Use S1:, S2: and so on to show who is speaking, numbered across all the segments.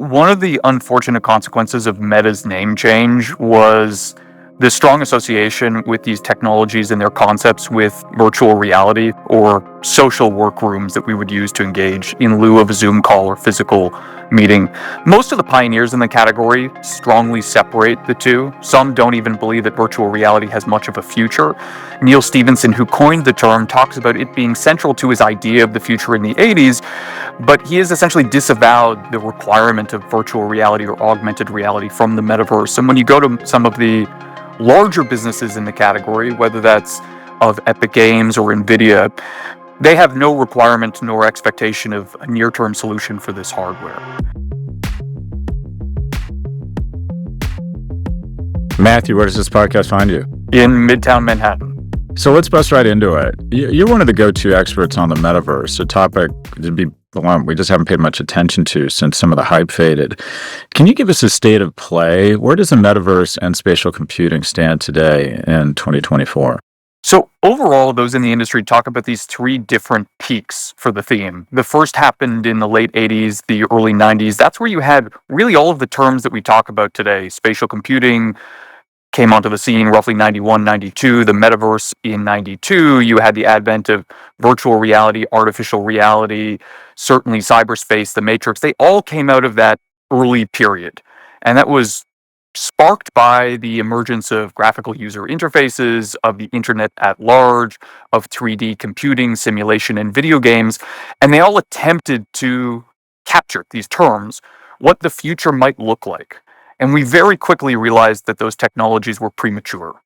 S1: One of the unfortunate consequences of Meta's name change was the strong association with these technologies and their concepts with virtual reality or social workrooms that we would use to engage in lieu of a Zoom call or physical meeting. Most of the pioneers in the category strongly separate the two. Some don't even believe that virtual reality has much of a future. Neil Stephenson, who coined the term, talks about it being central to his idea of the future in the 80s, but he has essentially disavowed the requirement of virtual reality or augmented reality from the metaverse. And when you go to some of the larger businesses in the category, whether that's of Epic Games or Nvidia, they have no requirement nor expectation of a near-term solution for this hardware.
S2: Matthew, where does this podcast find you?
S1: In Midtown Manhattan.
S2: So let's bust right into it. You're one of the go-to experts on the metaverse, a topic, to be blunt, we just haven't paid much attention to since some of the hype faded. Can you give us a state of play? Where does the metaverse and spatial computing stand today in 2024?
S1: So overall, those in the industry talk about these three different peaks for the theme. The first happened in the late 80s, the early 90s. That's where you had really all of the terms that we talk about today. Spatial computing came onto the scene roughly 91, 92, the metaverse in 92. You had the advent of virtual reality, artificial reality, certainly cyberspace, the Matrix. They all came out of that early period. And that was sparked by the emergence of graphical user interfaces, of the internet at large, of 3D computing, simulation, and video games. And they all attempted to capture these terms, what the future might look like. And we very quickly realized that those technologies were premature.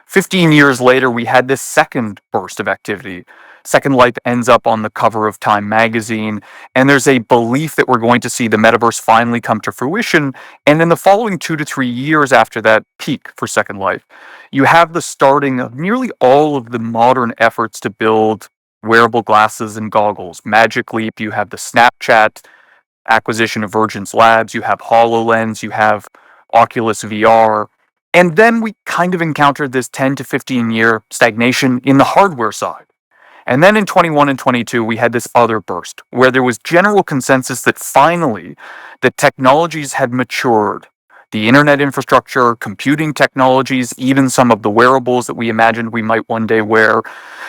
S1: 15 years later, we had this second burst of activity. Second Life ends up on the cover of Time magazine, and there's a belief that we're going to see the metaverse finally come to fruition. And in the following 2 to 3 years after that peak for Second Life, you have the starting of nearly all of the modern efforts to build wearable glasses and goggles. Magic Leap, you have the Snapchat acquisition of Virgin's Labs, you have HoloLens, you have Oculus VR. And then we kind of encountered this 10 to 15 year stagnation in the hardware side. And then in 21 and 22, we had this other burst where there was general consensus that finally the technologies had matured. The internet infrastructure, computing technologies, even some of the wearables that we imagined we might one day wear,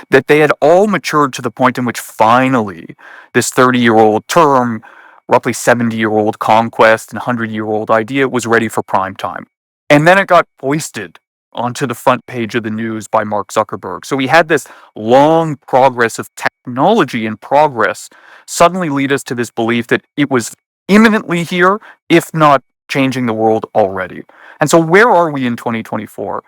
S1: that they had all matured to the point in which finally this 30-year-old term, roughly 70-year-old conquest and 100-year-old idea was ready for prime time. And then it got foisted onto the front page of the news by Mark Zuckerberg. So we had this long progress of technology and progress suddenly lead us to this belief that it was imminently here, if not changing the world already. And so where are we in 2024?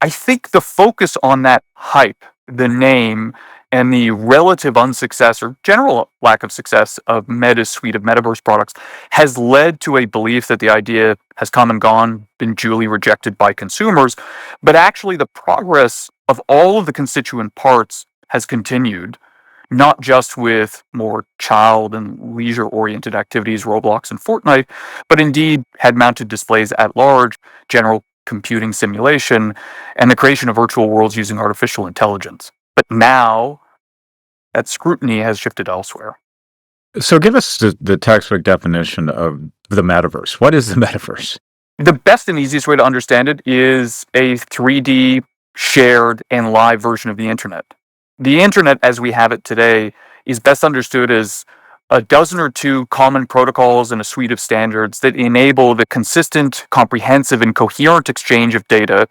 S1: I think the focus on that hype, the name, and the relative unsuccess or general lack of success of Meta's suite of metaverse products has led to a belief that the idea has come and gone, been duly rejected by consumers, but actually the progress of all of the constituent parts has continued, not just with more child and leisure-oriented activities, Roblox and Fortnite, but indeed head-mounted displays at large, general computing simulation, and the creation of virtual worlds using artificial intelligence. But now, that scrutiny has shifted elsewhere.
S2: So give us the textbook definition of the metaverse. What is the metaverse?
S1: The best and easiest way to understand it is a 3D shared and live version of the internet. The internet as we have it today is best understood as a dozen or two common protocols and a suite of standards that enable the consistent, comprehensive, and coherent exchange of data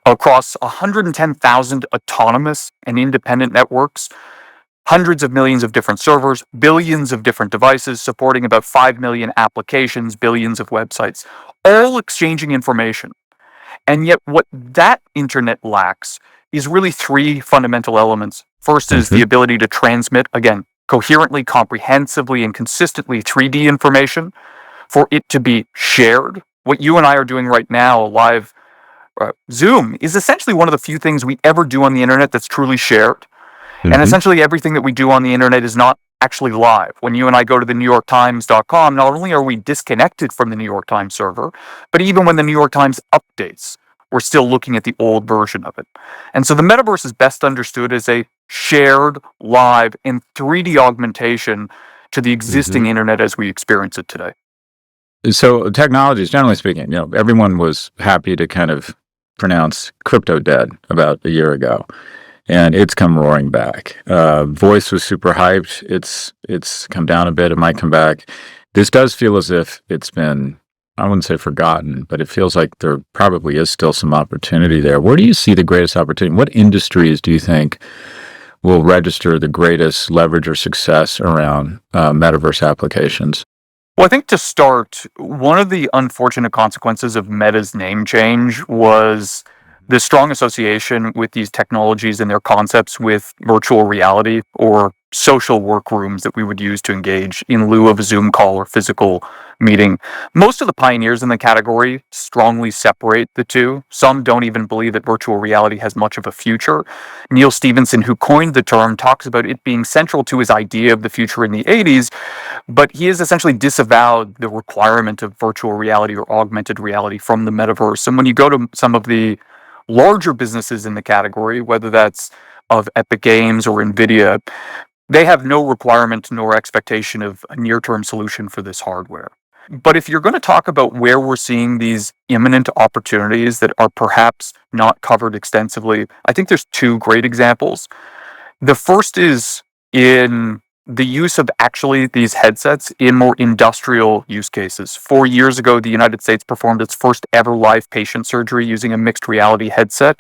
S1: across 110,000 autonomous and independent networks, hundreds of millions of different servers, billions of different devices, supporting about 5 million applications, billions of websites, all exchanging information. And yet what that internet lacks is really three fundamental elements. First is the ability to transmit, again, coherently, comprehensively, and consistently 3D information, for it to be shared. What you and I are doing right now, live Zoom, is essentially one of the few things we ever do on the internet that's truly shared. And essentially everything that we do on the internet is not actually live. When you and I go to the NewYorkTimes.com, not only are we disconnected from the New York Times server, but even when the New York Times updates, we're still looking at the old version of it. And so the metaverse is best understood as a shared, live, and 3D augmentation to the existing internet as we experience it today.
S2: So technologies, generally speaking, everyone was happy to kind of pronounce crypto dead about a year ago, and it's come roaring back. Voice was super hyped. It's come down a bit. It might come back. This does feel as if it's been, I wouldn't say forgotten, but it feels like there probably is still some opportunity there. Where do you see the greatest opportunity? What industries do you think will register the greatest leverage or success around metaverse applications?
S1: Well, I think to start, one of the unfortunate consequences of Meta's name change was the strong association with these technologies and their concepts with virtual reality or social workrooms that we would use to engage in lieu of a Zoom call or physical meeting. Most of the pioneers in the category strongly separate the two. Some don't even believe that virtual reality has much of a future. Neil Stephenson, who coined the term, talks about it being central to his idea of the future in the 80s, but he has essentially disavowed the requirement of virtual reality or augmented reality from the metaverse. And when you go to some of the larger businesses in the category, whether that's of Epic Games or Nvidia, they have no requirement nor expectation of a near-term solution for this hardware. But if you're going to talk about where we're seeing these imminent opportunities that are perhaps not covered extensively, I think there's two great examples. The first is in the use of actually these headsets in more industrial use cases. 4 years ago, the United States performed its first ever live patient surgery using a mixed reality headset.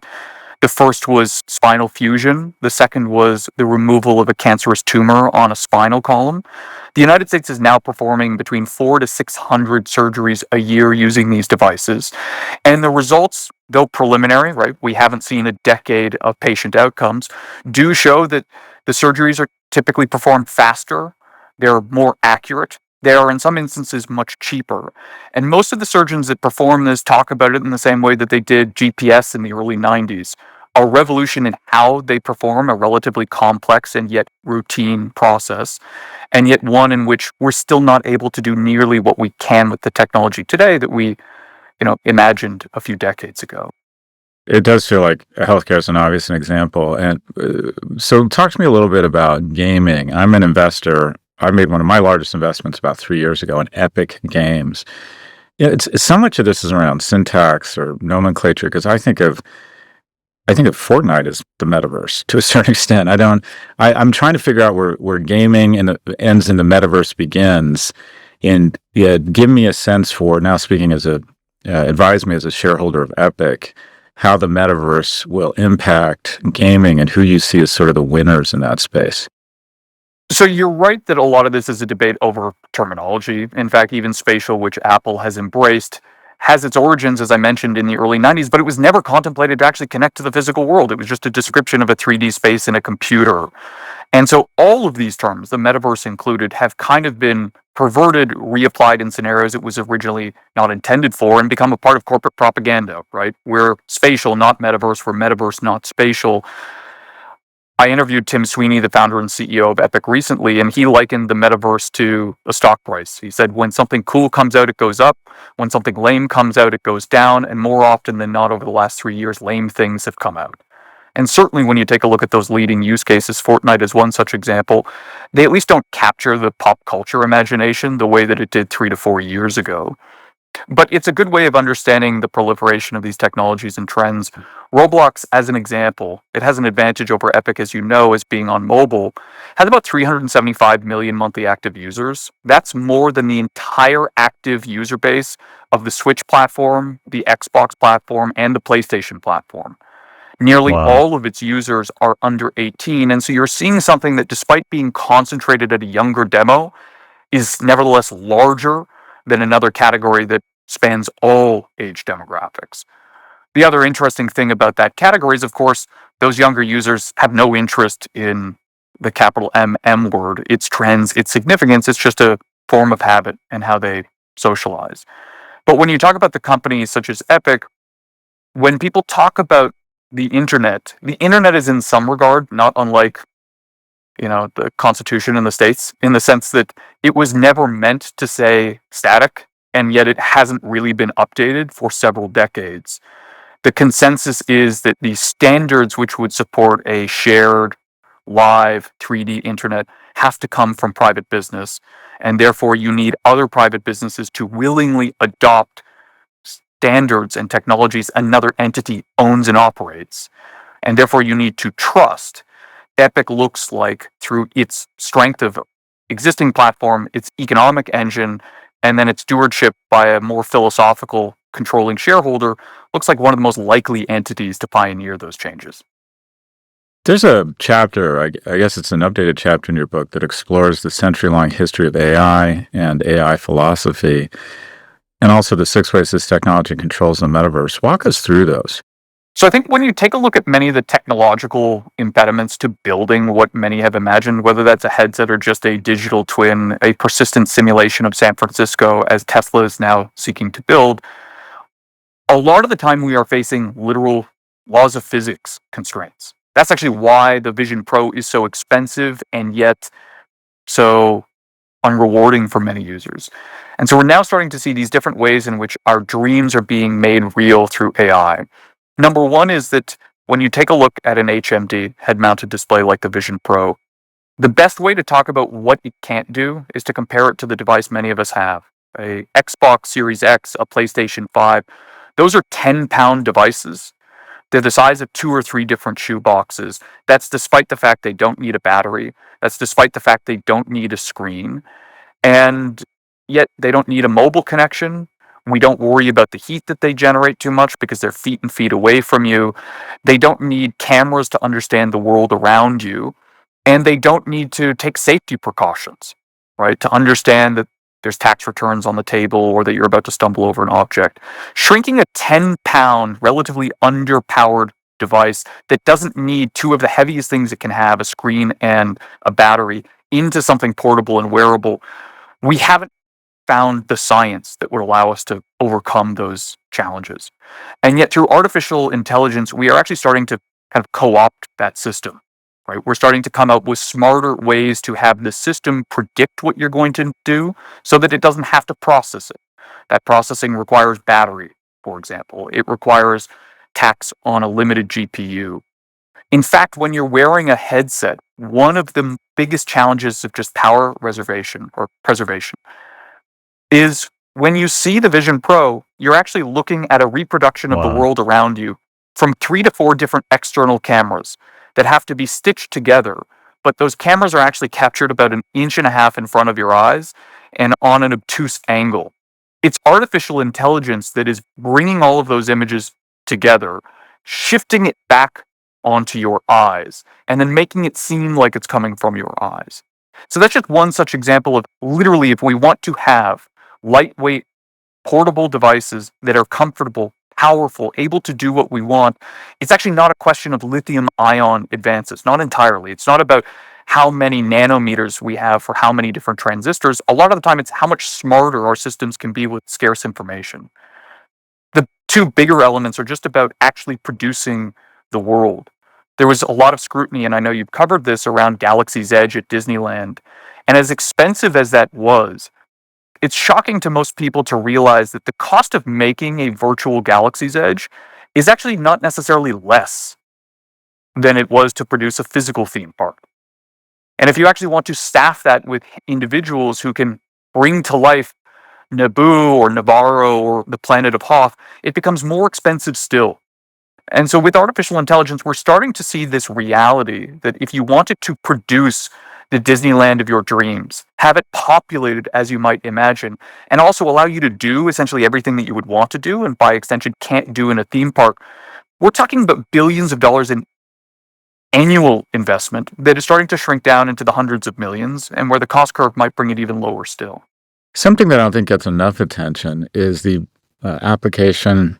S1: The first was spinal fusion. The second was the removal of a cancerous tumor on a spinal column. The United States is now performing between 400 to 600 surgeries a year using these devices. And the results, though preliminary, right, we haven't seen a decade of patient outcomes, do show that the surgeries are typically performed faster, they're more accurate, they are in some instances much cheaper. And most of the surgeons that perform this talk about it in the same way that they did GPS in the early 90s. A revolution in how they perform a relatively complex and yet routine process, and yet one in which we're still not able to do nearly what we can with the technology today that we, imagined a few decades ago.
S2: It does feel like healthcare is an obvious example. And so, talk to me a little bit about gaming. I'm an investor. I made one of my largest investments about 3 years ago in Epic Games. It's so much of this is around syntax or nomenclature because I think of Fortnite as the metaverse to a certain extent. I'm trying to figure out where gaming ends and the metaverse begins. And yeah, give me a sense for now speaking advise me as a shareholder of Epic, how the metaverse will impact gaming and who you see as sort of the winners in that space.
S1: So you're right that a lot of this is a debate over terminology. In fact, even spatial, which Apple has embraced, has its origins, as I mentioned, in the early 90s, but it was never contemplated to actually connect to the physical world. It was just a description of a 3D space in a computer. And so all of these terms, the metaverse included, have kind of been perverted, reapplied in scenarios it was originally not intended for, and become a part of corporate propaganda, right? We're spatial, not metaverse. We're metaverse, not spatial. I interviewed Tim Sweeney, the founder and CEO of Epic, recently, and he likened the metaverse to a stock price. He said, when something cool comes out, it goes up. When something lame comes out, it goes down. And more often than not, over the last 3 years, lame things have come out. And certainly when you take a look at those leading use cases, Fortnite is one such example, they at least don't capture the pop culture imagination the way that it did 3 to 4 years ago. But it's a good way of understanding the proliferation of these technologies and trends. Roblox, as an example, it has an advantage over Epic, as you know, as being on mobile, has about 375 million monthly active users. That's more than the entire active user base of the Switch platform, the Xbox platform, and the PlayStation platform. Nearly
S2: Wow.
S1: all of its users are under 18, and so you're seeing something that, despite being concentrated at a younger demo, is nevertheless larger than another category that spans all age demographics. The other interesting thing about that category is, of course, those younger users have no interest in the capital M word, its trends, its significance. It's just a form of habit and how they socialize. But when you talk about the companies such as Epic, when people talk about the internet is in some regard not unlike the Constitution in the States, in the sense that it was never meant to say static, and yet it hasn't really been updated for several decades. The consensus is that the standards which would support a shared live 3D internet have to come from private business. And therefore, you need other private businesses to willingly adopt standards and technologies another entity owns and operates. And therefore, you need to trust Epic looks like through its strength of existing platform, its economic engine, and then its stewardship by a more philosophical controlling shareholder, looks like one of the most likely entities to pioneer those changes.
S2: There's a chapter, I guess it's an updated chapter in your book that explores the century-long history of AI and AI philosophy, and also the six ways this technology controls the metaverse. Walk us through those.
S1: So I think when you take a look at many of the technological impediments to building what many have imagined, whether that's a headset or just a digital twin, a persistent simulation of San Francisco, as Tesla is now seeking to build, a lot of the time we are facing literal laws of physics constraints. That's actually why the Vision Pro is so expensive and yet so unrewarding for many users. And so we're now starting to see these different ways in which our dreams are being made real through AI. Number one is that when you take a look at an HMD, head mounted display like the Vision Pro, the best way to talk about what it can't do is to compare it to the device many of us have, a Xbox Series X, a PlayStation 5. Those are 10-pound devices. They're the size of 2 or 3 different shoe boxes. That's despite the fact they don't need a battery. That's despite the fact they don't need a screen. And yet they don't need a mobile connection. We don't worry about the heat that they generate too much because they're feet and feet away from you. They don't need cameras to understand the world around you. And they don't need to take safety precautions, right? To understand that there's tax returns on the table or that you're about to stumble over an object. Shrinking a 10-pound, relatively underpowered device that doesn't need two of the heaviest things it can have, a screen and a battery, into something portable and wearable, we haven't found the science that would allow us to overcome those challenges. And yet, through artificial intelligence, we are actually starting to kind of co opt that system, right? We're starting to come up with smarter ways to have the system predict what you're going to do so that it doesn't have to process it. That processing requires battery, for example, it requires tax on a limited GPU. In fact, when you're wearing a headset, one of the biggest challenges of just power reservation or preservation is when you see the Vision Pro, you're actually looking at a reproduction of the
S2: Wow.
S1: world around you from 3 to 4 different external cameras that have to be stitched together. But those cameras are actually captured about an inch and a half in front of your eyes and on an obtuse angle. It's artificial intelligence that is bringing all of those images together, shifting it back onto your eyes, and then making it seem like it's coming from your eyes. So that's just one such example of literally if we want to have lightweight, portable devices that are comfortable, powerful, able to do what we want, it's actually not a question of lithium ion advances, not entirely. It's not about how many nanometers we have for how many different transistors. A lot of the time, it's how much smarter our systems can be with scarce information. The two bigger elements are just about actually producing the world. There was a lot of scrutiny, and I know you've covered this around Galaxy's Edge at Disneyland. And as expensive as that was, it's shocking to most people to realize that the cost of making a virtual Galaxy's Edge is actually not necessarily less than it was to produce a physical theme park. And if you actually want to staff that with individuals who can bring to life Naboo or Navarro or the planet of Hoth, it becomes more expensive still. And so with artificial intelligence, we're starting to see this reality that if you wanted to produce the Disneyland of your dreams, have it populated as you might imagine, and also allow you to do essentially everything that you would want to do and by extension can't do in a theme park, we're talking about billions of dollars in annual investment that is starting to shrink down into the hundreds of millions and where the cost curve might bring it even lower still.
S2: Something that I don't think gets enough attention is the application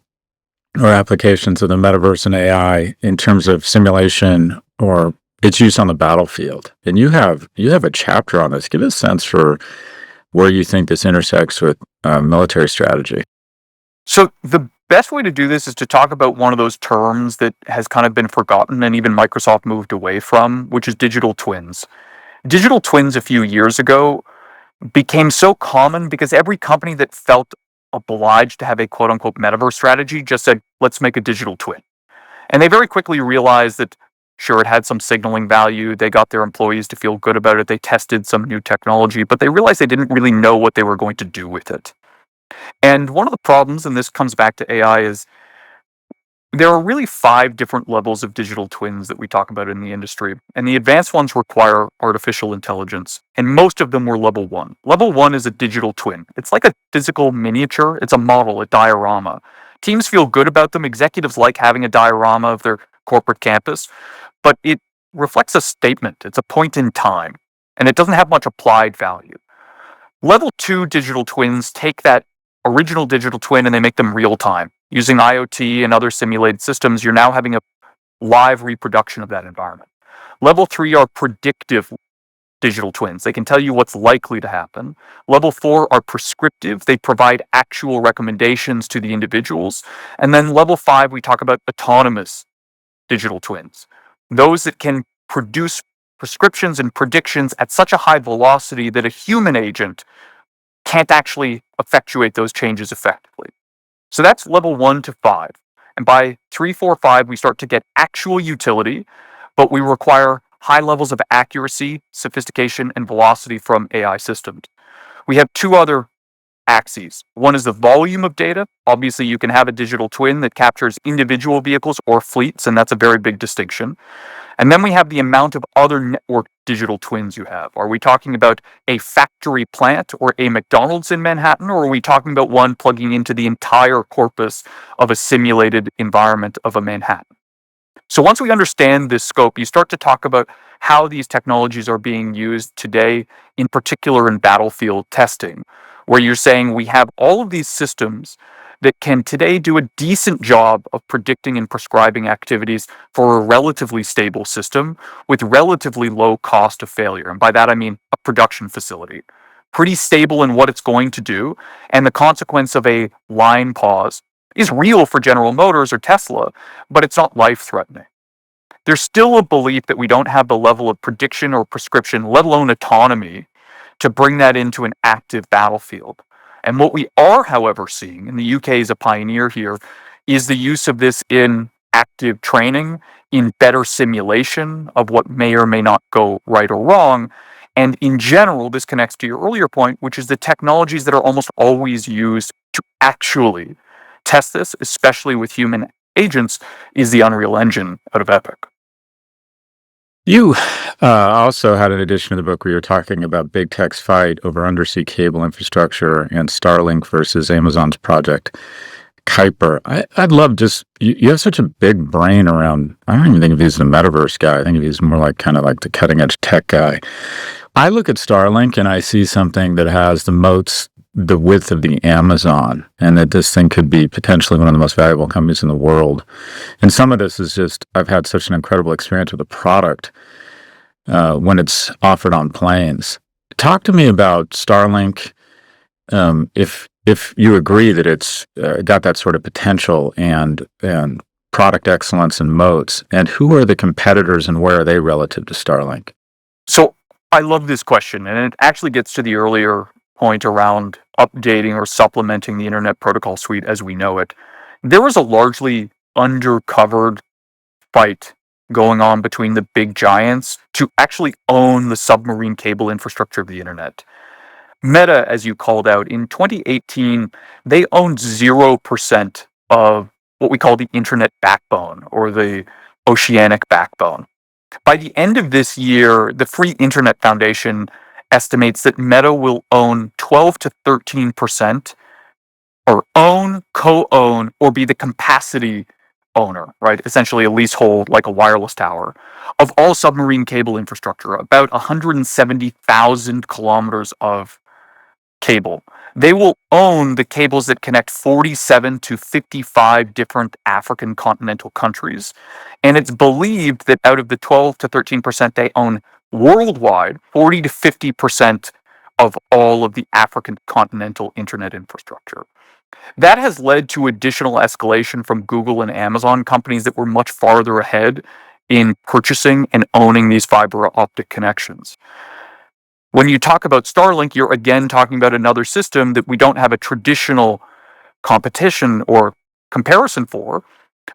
S2: or applications of the metaverse and AI in terms of simulation or its use on the battlefield. And you have a chapter on this. Give us a sense for where you think this intersects with military strategy.
S1: So the best way to do this is to talk about one of those terms that has kind of been forgotten and even Microsoft moved away from, which is digital twins. Digital twins a few years ago became so common because every company that felt obliged to have a quote unquote metaverse strategy just said, let's make a digital twin. And they very quickly realized that Sure, it had some signaling value. They got their employees to feel good about it. They tested some new technology, but they realized they didn't really know what they were going to do with it. And one of the problems, and this comes back to AI, is there are really 5 different levels of digital twins that we talk about in the industry, and the advanced ones require artificial intelligence, and most of them were level 1. Level 1 is a digital twin. It's like a physical miniature. It's a model, a diorama. Teams feel good about them. Executives like having a diorama of their corporate campus, but it reflects a statement. It's a point in time, and it doesn't have much applied value. Level 2 digital twins take that original digital twin and they make them real time. Using IoT and other simulated systems, you're now having a live reproduction of that environment. Level 3 are predictive digital twins. They can tell you what's likely to happen. Level 4 are prescriptive. They provide actual recommendations to the individuals. And then level 5, we talk about autonomous digital twins. Those that can produce prescriptions and predictions at such a high velocity that a human agent can't actually effectuate those changes effectively. So that's level 1 to 5. And by 3, 4, 5, we start to get actual utility, but we require high levels of accuracy, sophistication, and velocity from AI systems. We have 2 other axes. One is the volume of data. Obviously, you can have a digital twin that captures individual vehicles or fleets, and that's a very big distinction. And then we have the amount of other network digital twins you have. Are we talking about a factory plant or a McDonald's in Manhattan, or are we talking about one plugging into the entire corpus of a simulated environment of a Manhattan? So once we understand this scope, you start to talk about how these technologies are being used today, in particular in battlefield testing, where you're saying we have all of these systems that can today do a decent job of predicting and prescribing activities for a relatively stable system with relatively low cost of failure. And by that, I mean a production facility. Pretty stable in what it's going to do, and the consequence of a line pause is real for General Motors or Tesla, but it's not life-threatening. There's still a belief that we don't have the level of prediction or prescription, let alone autonomy, to bring that into an active battlefield. And what we are, however, seeing, and the UK is a pioneer here, is the use of this in active training, in better simulation of what may or may not go right or wrong. And in general, this connects to your earlier point, which is the technologies that are almost always used to actually test this, especially with human agents, is the Unreal Engine out of Epic.
S2: You also had an edition of the book where you were talking about big tech's fight over undersea cable infrastructure and Starlink versus Amazon's Project Kuiper. I'd love you have such a big brain around, I don't even think of you as the metaverse guy. I think of you as more like kind of like the cutting edge tech guy. I look at Starlink and I see something that has the width of the Amazon, and that this thing could be potentially one of the most valuable companies in the world. And some of this is just, I've had such an incredible experience with the product when it's offered on planes. Talk to me about Starlink, if you agree that it's got that sort of potential and product excellence and moats, and who are the competitors and where are they relative to Starlink?
S1: So I love this question, and it actually gets to the earlier point around updating or supplementing the Internet Protocol Suite as we know it. There was a largely undercovered fight going on between the big giants to actually own the submarine cable infrastructure of the Internet. Meta, as you called out, in 2018, they owned 0% of what we call the Internet backbone or the oceanic backbone. By the end of this year, the Free Internet Foundation estimates that Meta will own 12 to 13%, or own, co-own, or be the capacity owner, right? Essentially a leasehold like a wireless tower of all submarine cable infrastructure, about 170,000 kilometers of cable. They will own the cables that connect 47 to 55 different African continental countries. And it's believed that out of the 12 to 13% they own worldwide, 40 to 50% of all of the African continental internet infrastructure. That has led to additional escalation from Google and Amazon, companies that were much farther ahead in purchasing and owning these fiber optic connections. When you talk about Starlink, you're again talking about another system that we don't have a traditional competition or comparison for,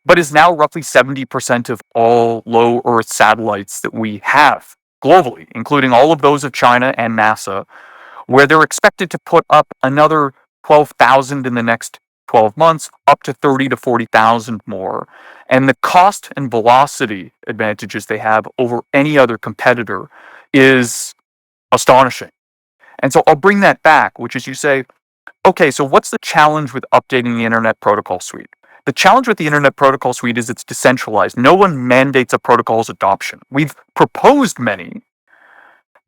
S1: but is now roughly 70% of all low Earth satellites that we have globally, including all of those of China and NASA, where they're expected to put up another 12,000 in the next 12 months, up to 30 to 40,000 more. And the cost and velocity advantages they have over any other competitor is astonishing. And so I'll bring that back, which is you say, okay, so what's the challenge with updating the Internet Protocol Suite? The challenge with the Internet Protocol Suite is it's decentralized. No one mandates a protocol's adoption. We've proposed many.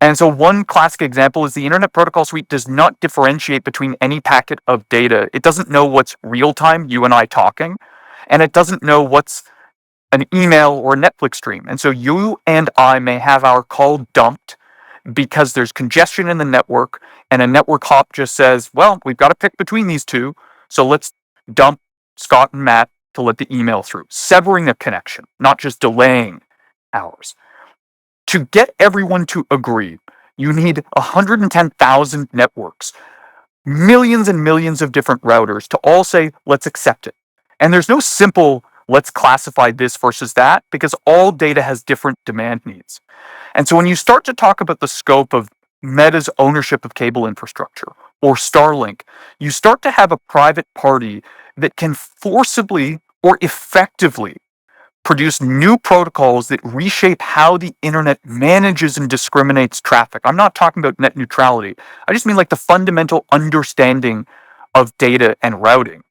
S1: And so one classic example is the Internet Protocol Suite does not differentiate between any packet of data. It doesn't know what's real time, you and I talking, and it doesn't know what's an email or a Netflix stream. And so you and I may have our call dumped because there's congestion in the network, and a network hop just says, well, we've got to pick between these two, so let's dump Scott and Matt to let the email through, severing a connection, not just delaying ours. To get everyone to agree, you need 110,000 networks, millions and millions of different routers to all say, let's accept it. And there's no simple, let's classify this versus that, because all data has different demand needs. And so when you start to talk about the scope of Meta's ownership of cable infrastructure or Starlink, you start to have a private party that can forcibly or effectively produce new protocols that reshape how the internet manages and discriminates traffic. I'm not talking about net neutrality. I just mean like the fundamental understanding of data and routing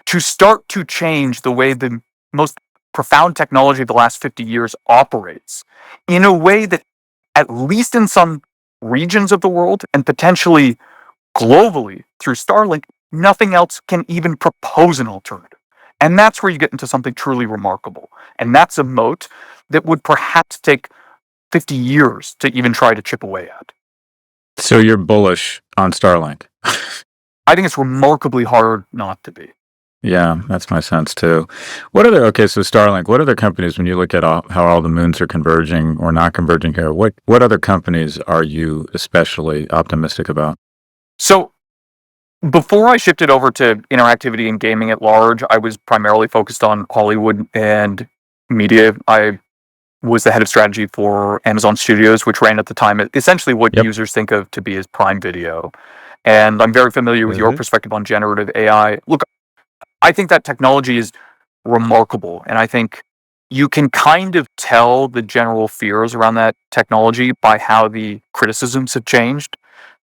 S1: to start to change the way the most profound technology of the last 50 years operates in a way that, at least in some regions of the world and potentially globally through Starlink, nothing else can even propose an alternative. And that's where you get into something truly remarkable. And that's a moat that would perhaps take 50 years to even try to chip away at.
S2: So you're bullish on Starlink.
S1: I think it's remarkably hard not to be.
S2: Yeah, that's my sense too. So Starlink, what other companies, when you look at how all the moons are converging or not converging here, what other companies are you especially optimistic about?
S1: So before I shifted over to interactivity and gaming at large, I was primarily focused on Hollywood and media. I was the head of strategy for Amazon Studios, which ran at the time essentially what
S2: Yep.
S1: users think of to be as Prime Video. And I'm very familiar with your perspective on generative AI. Look, I think that technology is remarkable, and I think you can kind of tell the general fears around that technology by how the criticisms have changed.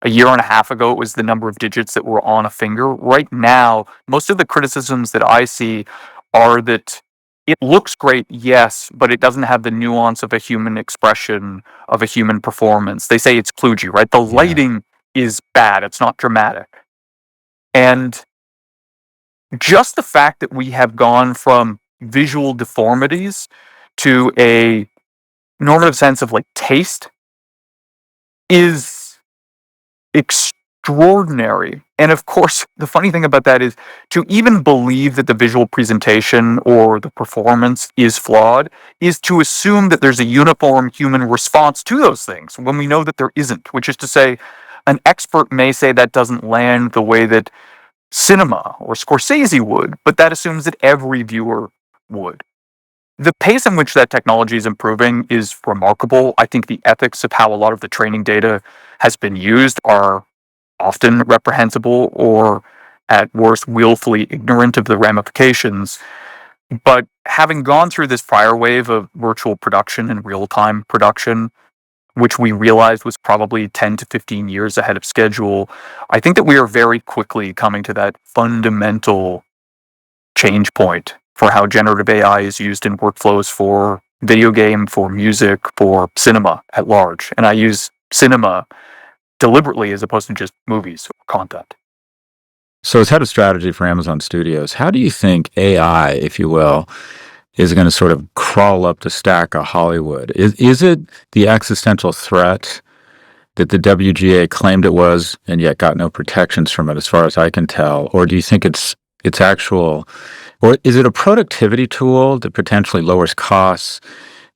S1: A year and a half ago, it was the number of digits that were on a finger. Right now, most of the criticisms that I see are that it looks great, yes, but it doesn't have the nuance of a human expression, of a human performance. They say it's kludgy, right? The
S2: Yeah.
S1: lighting is bad, it's not dramatic. And just the fact that we have gone from visual deformities to a normative sense of like taste is extraordinary. And of course, the funny thing about that is to even believe that the visual presentation or the performance is flawed is to assume that there's a uniform human response to those things when we know that there isn't, which is to say, an expert may say that doesn't land the way that cinema or Scorsese would, but that assumes that every viewer would. The pace in which that technology is improving is remarkable. I think the ethics of how a lot of the training data has been used are often reprehensible or, at worst, willfully ignorant of the ramifications. But having gone through this prior wave of virtual production and real-time production, which we realized was probably 10 to 15 years ahead of schedule, I think that we are very quickly coming to that fundamental change point for how generative AI is used in workflows for video game, for music, for cinema at large. And I use cinema deliberately as opposed to just movies or content.
S2: So as head of strategy for Amazon Studios, how do you think AI, if you will, is going to sort of crawl up the stack of Hollywood? Is it the existential threat that the WGA claimed it was and yet got no protections from it, as far as I can tell? Or do you think it's actual, or is it a productivity tool that potentially lowers costs?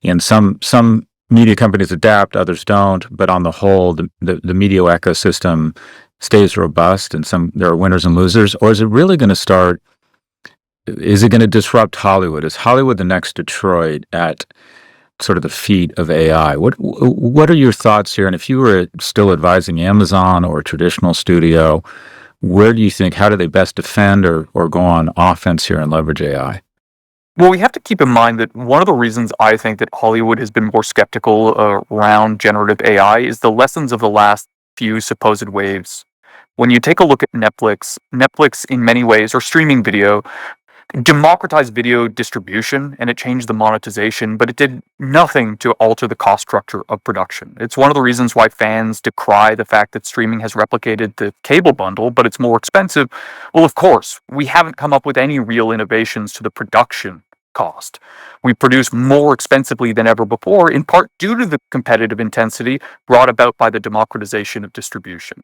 S2: And some media companies adapt, others don't, but on the whole, the media ecosystem stays robust, and there are winners and losers? Or is it really going to start Is it going to disrupt Hollywood? Is Hollywood the next Detroit at sort of the feet of AI? What are your thoughts here? And if you were still advising Amazon or a traditional studio, where do you think, how do they best defend or go on offense here and leverage AI?
S1: Well, we have to keep in mind that one of the reasons I think that Hollywood has been more skeptical around generative AI is the lessons of the last few supposed waves. When you take a look at Netflix in many ways, or streaming video, democratized video distribution and it changed the monetization, but it did nothing to alter the cost structure of production. It's one of the reasons why fans decry the fact that streaming has replicated the cable bundle, but it's more expensive. Well, of course, we haven't come up with any real innovations to the production cost. We produce more expensively than ever before, in part due to the competitive intensity brought about by the democratization of distribution.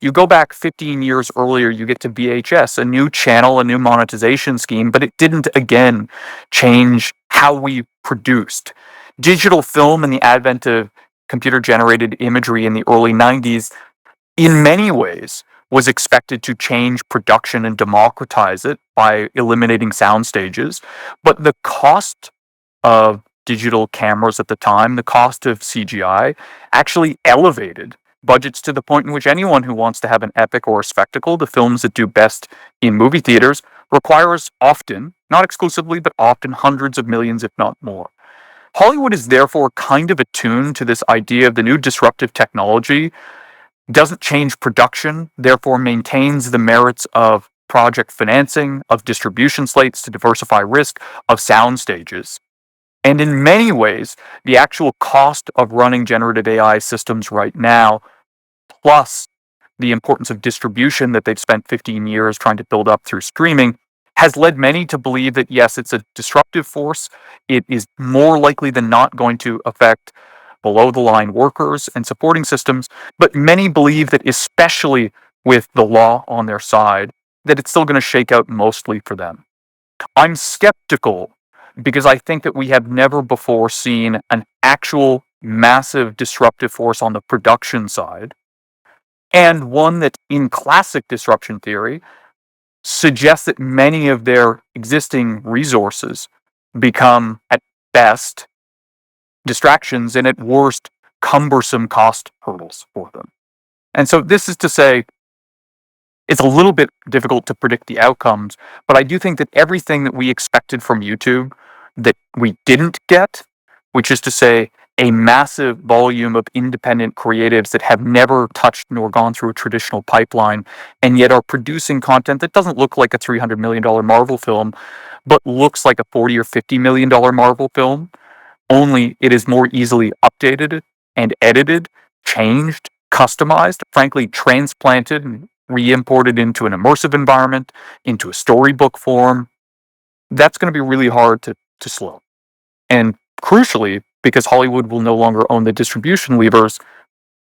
S1: You go back 15 years earlier, you get to VHS, a new channel, a new monetization scheme, but it didn't, again, change how we produced. Digital film and the advent of computer generated imagery in the early 90s, in many ways, was expected to change production and democratize it by eliminating sound stages. But the cost of digital cameras at the time, the cost of CGI, actually elevated budgets to the point in which anyone who wants to have an epic or a spectacle, the films that do best in movie theaters, requires often, not exclusively, but often hundreds of millions, if not more. Hollywood is therefore kind of attuned to this idea of the new disruptive technology, doesn't change production, therefore maintains the merits of project financing, of distribution slates to diversify risk, of sound stages. And in many ways, the actual cost of running generative AI systems right now, plus the importance of distribution that they've spent 15 years trying to build up through streaming, has led many to believe that, yes, it's a disruptive force. It is more likely than not going to affect below the line workers and supporting systems. But many believe that, especially with the law on their side, that it's still going to shake out mostly for them. I'm skeptical because I think that we have never before seen an actual massive disruptive force on the production side, and one that, in classic disruption theory, suggests that many of their existing resources become, at best, distractions and at worst, cumbersome cost hurdles for them. And so this is to say, it's a little bit difficult to predict the outcomes, but I do think that everything that we expected from YouTube that we didn't get, which is to say, a massive volume of independent creatives that have never touched nor gone through a traditional pipeline, and yet are producing content that doesn't look like a $300 million Marvel film, but looks like a $40 or $50 million Marvel film, only it is more easily updated and edited, changed, customized, frankly, transplanted and re-imported into an immersive environment, into a storybook form. That's going to be really hard to slow. And crucially, because Hollywood will no longer own the distribution levers,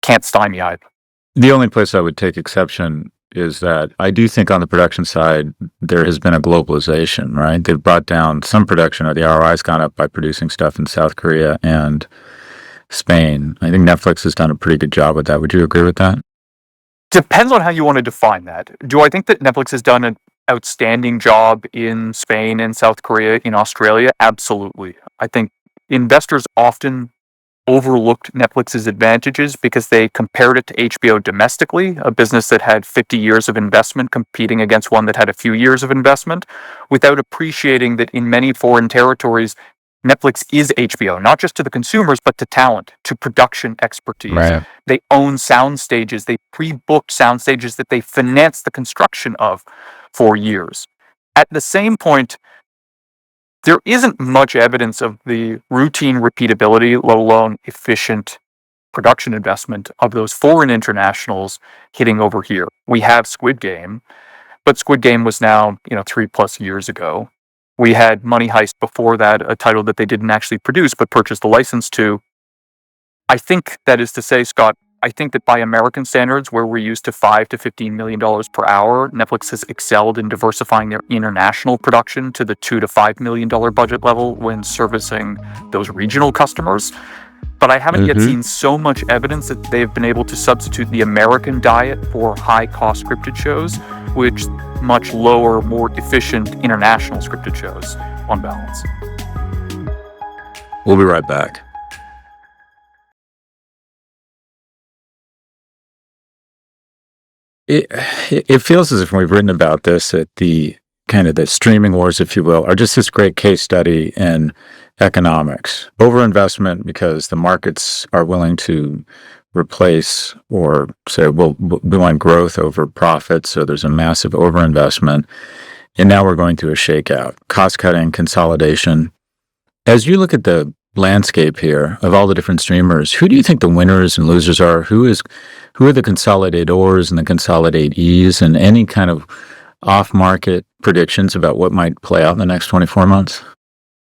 S1: can't stymie either.
S2: The only place I would take exception is that I do think on the production side, there has been a globalization, right? They've brought down some production, or the ROI's gone up by producing stuff in South Korea and Spain. I think Netflix has done a pretty good job with that. Would you agree with that?
S1: Depends on how you want to define that. Do I think that Netflix has done an outstanding job in Spain and South Korea, in Australia? Absolutely. I think investors often overlooked Netflix's advantages because they compared it to HBO domestically, a business that had 50 years of investment competing against one that had a few years of investment, without appreciating that in many foreign territories, Netflix is HBO, not just to the consumers, but to talent, to production expertise.
S2: Right.
S1: They own sound stages. They pre-booked sound stages that they financed the construction of for years. At the same point, there isn't much evidence of the routine repeatability, let alone efficient production investment of those foreign internationals hitting over here. We have Squid Game, but Squid Game was now, 3+ years ago. We had Money Heist before that, a title that they didn't actually produce but purchased the license to. I think that is to say, Scott, I think that by American standards, where we're used to $5 to $15 million per hour, Netflix has excelled in diversifying their international production to the $2 to $5 million budget level when servicing those regional customers. But I haven't yet seen so much evidence that they've been able to substitute the American diet for high-cost scripted shows which much lower, more efficient international scripted shows on balance.
S2: We'll be right back. It feels as if we've written about this at the kind of the streaming wars, if you will, are just this great case study in economics. Overinvestment because the markets are willing to replace or say, well, we want growth over profit. So there's a massive overinvestment. And now we're going through a shakeout, cost cutting, consolidation. As you look at the landscape here of all the different streamers, who do you think the winners and losers are? Who are the consolidators and the consolidatees, and any kind of off-market predictions about what might play out in the next 24 months?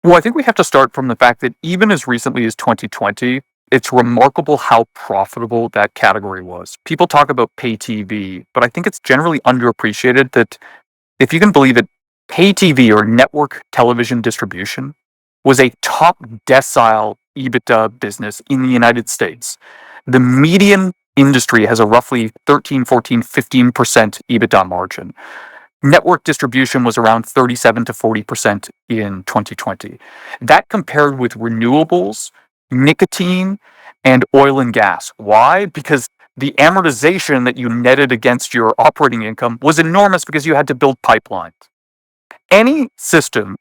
S1: Well, I think we have to start from the fact that even as recently as 2020, it's remarkable how profitable that category was. People talk about pay TV, but I think it's generally underappreciated that, if you can believe it, pay TV or network television distribution was a top decile EBITDA business in the United States. The median industry has a roughly 13, 14, 15% EBITDA margin. Network distribution was around 37 to 40% in 2020. That compared with renewables, nicotine, and oil and gas. Why? Because the amortization that you netted against your operating income was enormous because you had to build pipelines. Any system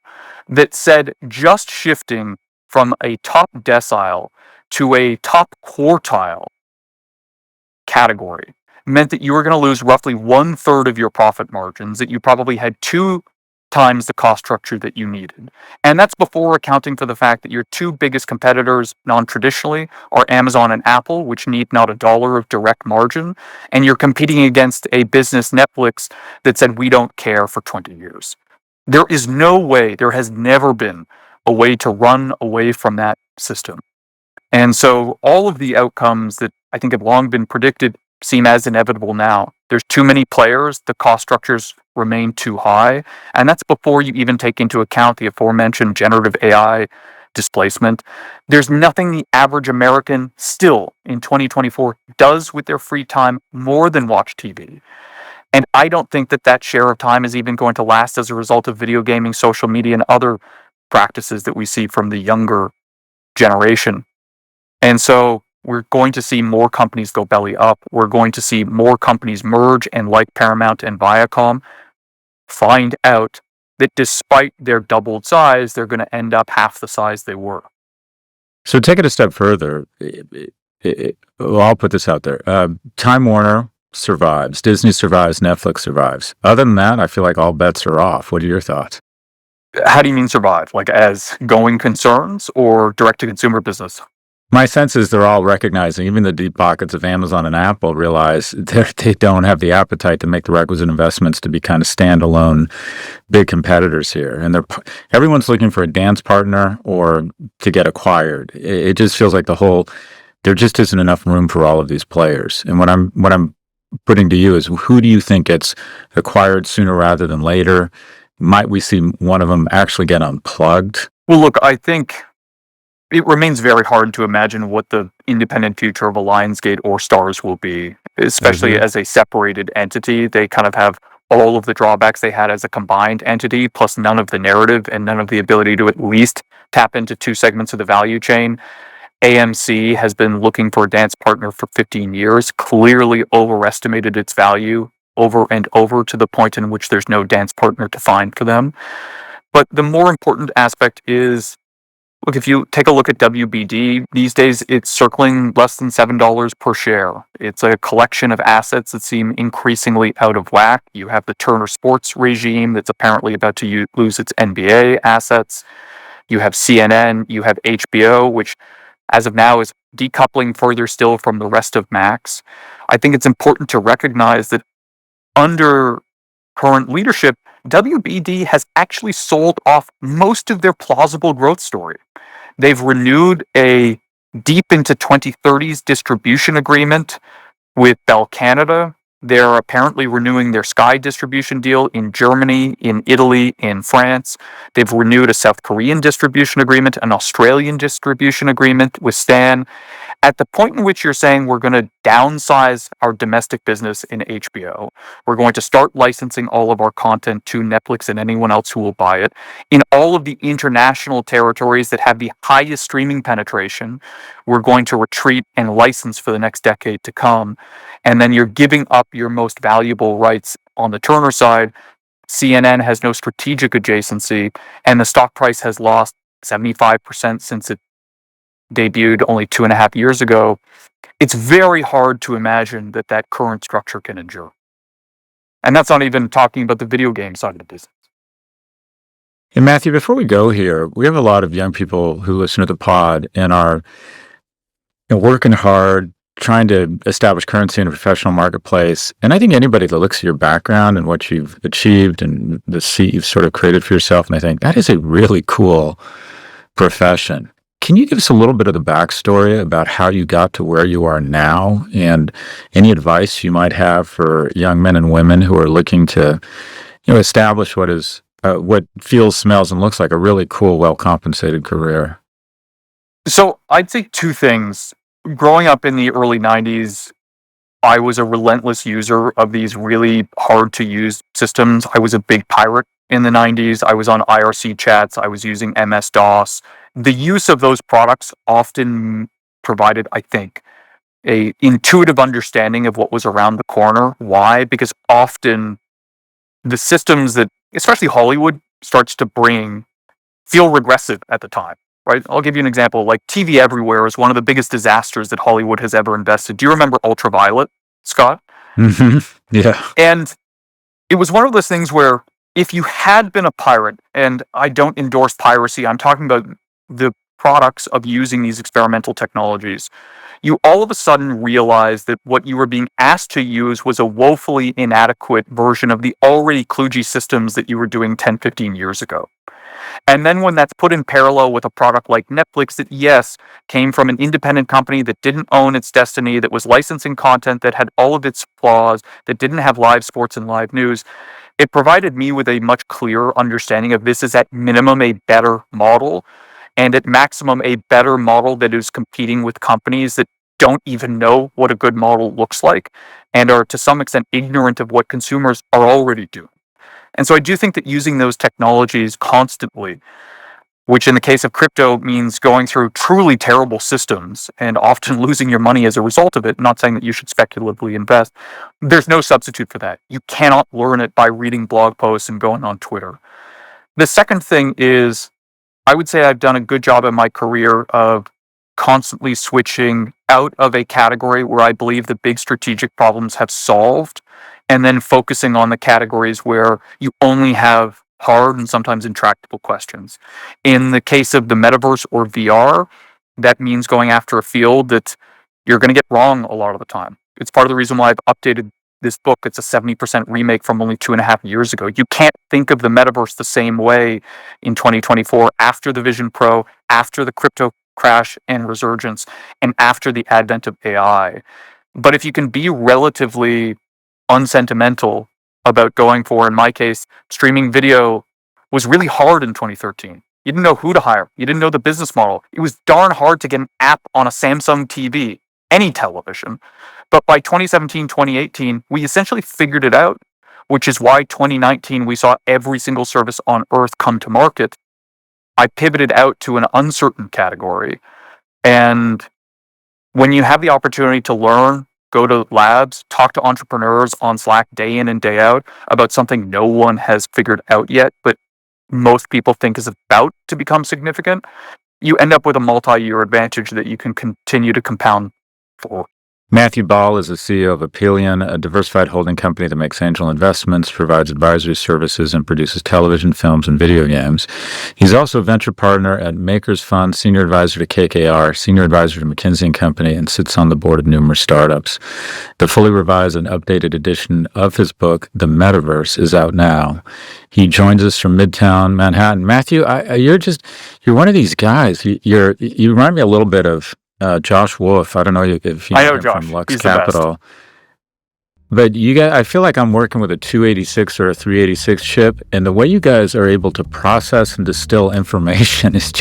S1: that said just shifting from a top decile to a top quartile category meant that you were going to lose roughly 1/3 of your profit margins, that you probably had 2 times the cost structure that you needed. And that's before accounting for the fact that your two biggest competitors non-traditionally are Amazon and Apple, which need not a dollar of direct margin. And you're competing against a business, Netflix, that said, we don't care for 20 years. There is no way, there has never been a way to run away from that system. And so all of the outcomes that I think have long been predicted seem as inevitable now. There's too many players, the cost structures remain too high, and that's before you even take into account the aforementioned generative AI displacement. There's nothing the average American still in 2024 does with their free time more than watch TV. And I don't think that that share of time is even going to last as a result of video gaming, social media, and other practices that we see from the younger generation. And so we're going to see more companies go belly up. We're going to see more companies merge, and like Paramount and Viacom, find out that despite their doubled size, they're going to end up half the size they were.
S2: So take it a step further. Well, I'll put this out there. Time Warner survives. Disney survives. Netflix survives. Other than that, I feel like all bets are off. What are your thoughts?
S1: How do you mean survive? Like as going concerns or direct-to-consumer business?
S2: My sense is they're all recognizing, even the deep pockets of Amazon and Apple realize they don't have the appetite to make the requisite investments to be kind of standalone big competitors here. And everyone's looking for a dance partner or to get acquired. It just feels like there just isn't enough room for all of these players. And what I'm putting to you is, who do you think gets acquired sooner rather than later? Might we see one of them actually get unplugged?
S1: Well, look, I think it remains very hard to imagine what the independent future of a Lionsgate or Starz will be, especially as a separated entity. They kind of have all of the drawbacks they had as a combined entity, plus none of the narrative and none of the ability to at least tap into 2 segments of the value chain. AMC has been looking for a dance partner for 15 years, clearly overestimated its value over and over to the point in which there's no dance partner to find for them. But the more important aspect is, look, if you take a look at WBD, these days it's circling less than $7 per share. It's a collection of assets that seem increasingly out of whack. You have the Turner Sports regime that's apparently about to lose its NBA assets. You have CNN, you have HBO, which as of now is decoupling further still from the rest of Max. I think it's important to recognize that under current leadership, WBD has actually sold off most of their plausible growth story. They've renewed a deep into 2030s distribution agreement with Bell Canada. They're apparently renewing their Sky distribution deal in Germany, in Italy, in France. They've renewed a South Korean distribution agreement, an Australian distribution agreement with Stan. At the point in which you're saying we're going to downsize our domestic business in HBO, we're going to start licensing all of our content to Netflix and anyone else who will buy it. In all of the international territories that have the highest streaming penetration, we're going to retreat and license for the next decade to come. And then you're giving up your most valuable rights on the Turner side. CNN has no strategic adjacency, and the stock price has lost 75% since it debuted only 2.5 years ago. It's very hard to imagine that that current structure can endure. And that's not even talking about the video game side of the business.
S2: And Matthew, before we go here, we have a lot of young people who listen to the pod and are working hard, trying to establish currency in a professional marketplace. And I think anybody that looks at your background and what you've achieved and the seat you've sort of created for yourself, and they think that is a really cool profession. Can you give us a little bit of the backstory about how you got to where you are now and any advice you might have for young men and women who are looking to, establish what feels, smells, and looks like a really cool, well-compensated career?
S1: So I'd say two things. Growing up in the early 90s, I was a relentless user of these really hard to use systems. I was a big pirate in the 90s. I was on IRC chats. I was using MS-DOS. The use of those products often provided, I think, a intuitive understanding of what was around the corner. Why? Because often the systems that, especially Hollywood, starts to bring feel regressive at the time. Right? I'll give you an example. Like TV Everywhere is one of the biggest disasters that Hollywood has ever invested. Do you remember Ultraviolet, Scott?
S2: Mm-hmm. Yeah.
S1: And it was one of those things where if you had been a pirate, and I don't endorse piracy, I'm talking about the products of using these experimental technologies, you all of a sudden realize that what you were being asked to use was a woefully inadequate version of the already kludgy systems that you were doing 10, 15 years ago. And then when that's put in parallel with a product like Netflix that, yes, came from an independent company that didn't own its destiny, that was licensing content that had all of its flaws, that didn't have live sports and live news, it provided me with a much clearer understanding of this is at minimum a better model, and at maximum a better model that is competing with companies that don't even know what a good model looks like and are to some extent ignorant of what consumers are already doing. And so I do think that using those technologies constantly, which in the case of crypto means going through truly terrible systems and often losing your money as a result of it, not saying that you should speculatively invest, there's no substitute for that. You cannot learn it by reading blog posts and going on Twitter. The second thing is, I would say I've done a good job in my career of constantly switching out of a category where I believe the big strategic problems have solved, and then focusing on the categories where you only have hard and sometimes intractable questions. In the case of the metaverse or VR, that means going after a field that you're going to get wrong a lot of the time. It's part of the reason why I've updated this book. It's a 70% remake from only 2.5 years ago. You can't think of the metaverse the same way in 2024 after the Vision Pro, after the crypto crash and resurgence, and after the advent of AI. But if you can be relatively unsentimental about going for, in my case, streaming video was really hard in 2013. You didn't know who to hire. You didn't know the business model. It was darn hard to get an app on a Samsung TV, any television. But by 2017, 2018, we essentially figured it out, which is why 2019 we saw every single service on earth come to market. I pivoted out to an uncertain category. And when you have the opportunity to learn, go to labs, talk to entrepreneurs on Slack day in and day out about something no one has figured out yet, but most people think is about to become significant, you end up with a multi-year advantage that you can continue to compound for.
S2: Matthew Ball is the CEO of Apelion, a diversified holding company that makes angel investments, provides advisory services, and produces television, films, and video games. He's also a venture partner at Makers Fund, senior advisor to KKR, senior advisor to McKinsey & Company, and sits on the board of numerous startups. The fully revised and updated edition of his book, The Metaverse, is out now. He joins us from Midtown Manhattan. Matthew, you're one of these guys. You remind me a little bit of Josh Wolf. I don't know if you know him
S1: Josh.
S2: from Lux
S1: He's the best.
S2: Capital. But you guys, I feel like I'm working with a 286 or a 386 chip, and the way you guys are able to process and distill information is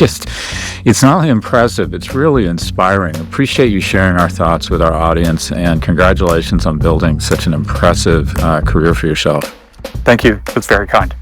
S2: it's not only impressive, it's really inspiring. Appreciate you sharing our thoughts with our audience, and congratulations on building such an impressive career for yourself.
S1: Thank you. That's very kind.